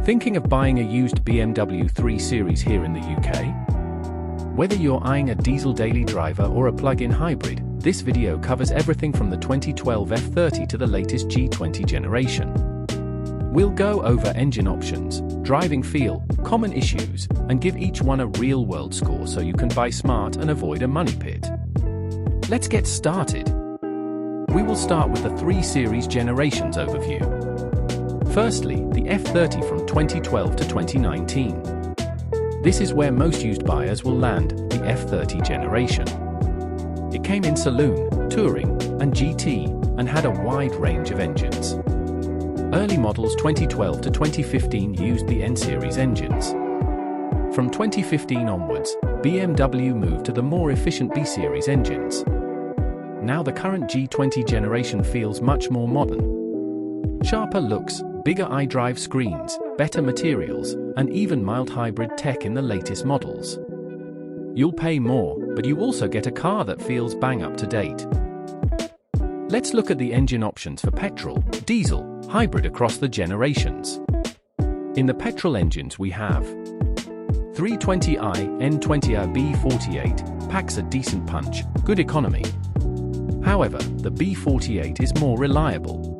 Thinking of buying a used BMW 3 Series here in the UK? Whether you're eyeing a diesel daily driver or a plug-in hybrid, this video covers everything from the 2012 F30 to the latest G20 generation. We'll go over engine options, driving feel, common issues, and give each one a real-world score so you can buy smart and avoid a money pit. Let's get started. We will start with the 3 Series generations overview. Firstly, the F30 from 2012 to 2019. This is where most used buyers will land, the F30 generation. It came in saloon, touring, and GT, and had a wide range of engines. Early models 2012 to 2015 used the N-Series engines. From 2015 onwards, BMW moved to the more efficient B-Series engines. Now the current G20 generation feels much more modern. Sharper looks, bigger iDrive screens, better materials, and even mild hybrid tech in the latest models. You'll pay more, but you also get a car that feels bang up to date. Let's look at the engine options for petrol, diesel, hybrid across the generations. In the petrol engines we have 320i N20i B48, packs a decent punch, good economy. However, the B48 is more reliable.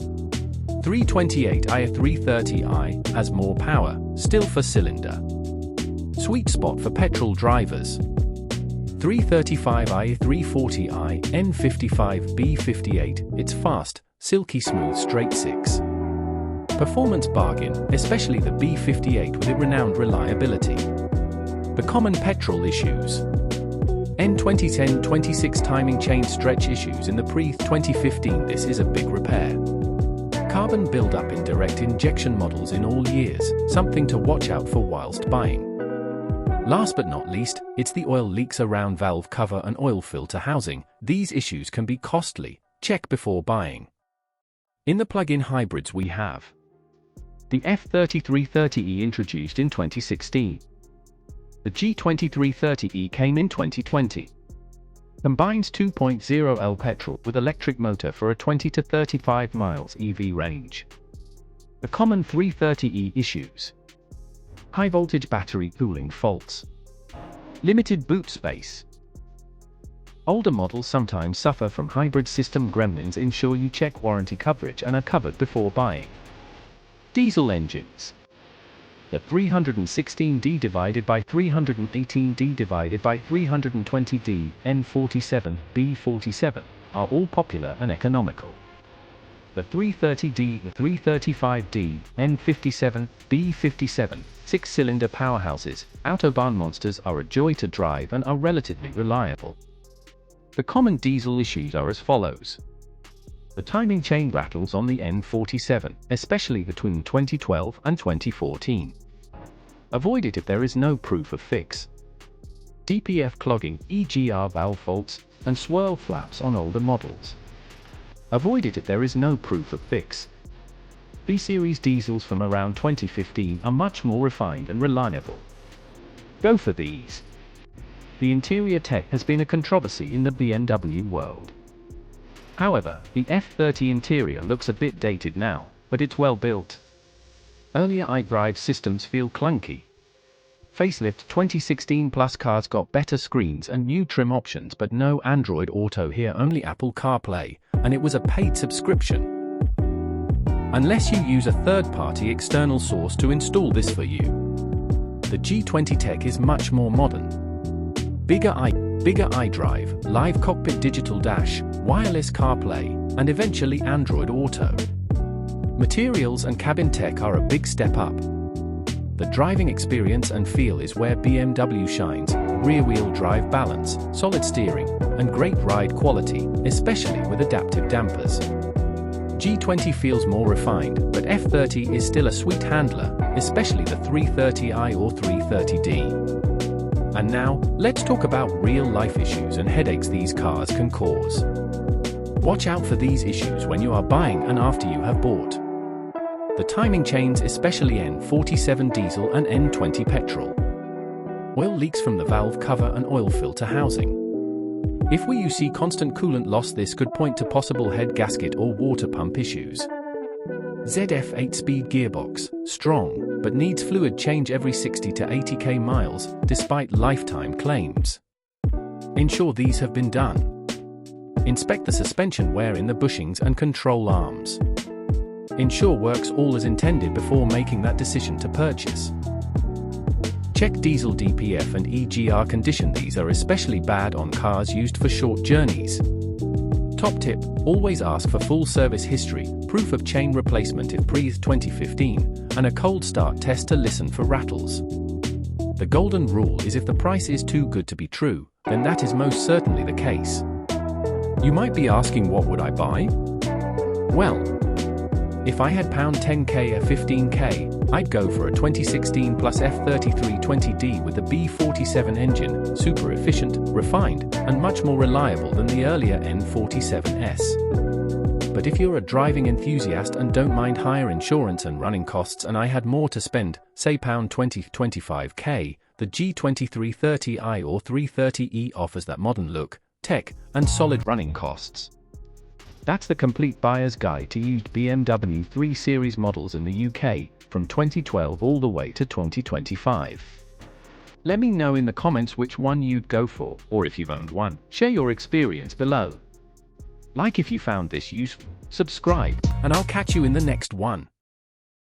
328i 330i has more power, still 4-cylinder. Sweet spot for petrol drivers. 335i 340i N55 B58, it's fast, silky smooth straight 6. Performance bargain, especially the B58 with its renowned reliability. The common petrol issues. N2010-26 timing chain stretch issues in the pre-2015. This is a big repair. Carbon buildup in direct injection models in all years, something to watch out for whilst buying. Last but not least, it's the oil leaks around valve cover and oil filter housing. These issues can be costly, check before buying. In the plug-in hybrids we have the F30 330e introduced in 2016. The G20 330e came in 2020. Combines 2.0L petrol with electric motor for a 20 to 35 miles EV range. The common 330e issues: high voltage battery cooling faults, limited boot space. Older models sometimes suffer from hybrid system gremlins. Ensure you check warranty coverage and are covered before buying. Diesel engines. The 316D divided by 318D divided by 320D, N47, B47, are all popular and economical. The 330D, the 335D, N57, B57, 6-cylinder powerhouses, Autobahn monsters are a joy to drive and are relatively reliable. The common diesel issues are as follows. The timing chain rattles on the N47, especially between 2012 and 2014. Avoid it if there is no proof of fix. DPF clogging, EGR valve faults, and swirl flaps on older models. Avoid it if there is no proof of fix. B-Series diesels from around 2015 are much more refined and reliable. Go for these. The interior tech has been a controversy in the BMW world. However, the F30 interior looks a bit dated now, but it's well built. Earlier iDrive systems feel clunky. Facelift 2016 Plus cars got better screens and new trim options, but no Android Auto here, only Apple CarPlay, and it was a paid subscription. Unless you use a third-party external source to install this for you. The G20 tech is much more modern. Bigger iDrive, live cockpit digital dash, wireless CarPlay, and eventually Android Auto. Materials and cabin tech are a big step up. The driving experience and feel is where BMW shines, rear-wheel drive balance, solid steering, and great ride quality, especially with adaptive dampers. G20 feels more refined, but F30 is still a sweet handler, especially the 330i or 330d. And now, let's talk about real-life issues and headaches these cars can cause. Watch out for these issues when you are buying and after you have bought. The timing chains, especially N47 diesel and N20 petrol. Oil leaks from the valve cover and oil filter housing. If you see constant coolant loss, this could point to possible head gasket or water pump issues. ZF 8-speed gearbox, strong. but needs fluid change every 60 to 80k miles, despite lifetime claims. Ensure these have been done. Inspect the suspension wear in the bushings and control arms. Ensure works all as intended before making that decision to purchase. Check diesel DPF and EGR condition. These are especially bad on cars used for short journeys. Top tip, always ask for full service history, proof of chain replacement if pre-2015, and a cold start test to listen for rattles. The golden rule is if the price is too good to be true, then that is most certainly the case. You might be asking, what would I buy? Well, if I had £10k or 15k, I'd go for a 2016 plus F30 320d with the B47 engine, super efficient, refined, and much more reliable than the earlier N47S. But if you're a driving enthusiast and don't mind higher insurance and running costs, and I had more to spend, say £20-25k, the G30 330i or 330e offers that modern look, tech, and solid running costs. That's the complete buyer's guide to used BMW 3 Series models in the UK, from 2012 all the way to 2025. Let me know in the comments which one you'd go for, or if you've owned one, share your experience below. Like if you found this useful, subscribe, and I'll catch you in the next one.